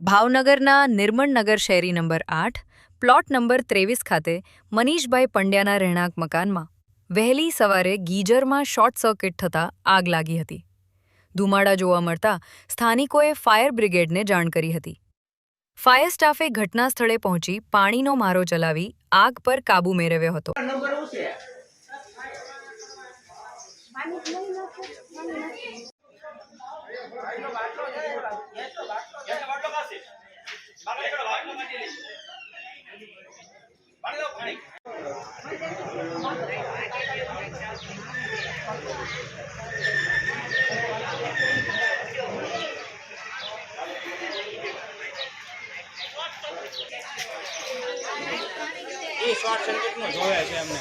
ભાવનગરના નિર્મળનગર શેરી number 8 plot number 23 ખાતે મનીષભાઈ પંડ્યાના રહેણાંક મકાનમાં વહેલી સવારે ગીઝરમાં શોર્ટ સર્કિટ થતાં આગ લાગી હતી। ધુમાડા જોવા મળતા સ્થાનિકોએ ફાયર બ્રિગેડને જાણ કરી હતી। ફાયર સ્ટાફે ઘટના સ્થળે પહોંચી પાણીનો મારો ચલાવી આગ પર કાબૂ મેળવ્યો હતો। એ શોર્ટ સર્કિટનું જોવે છે અમને।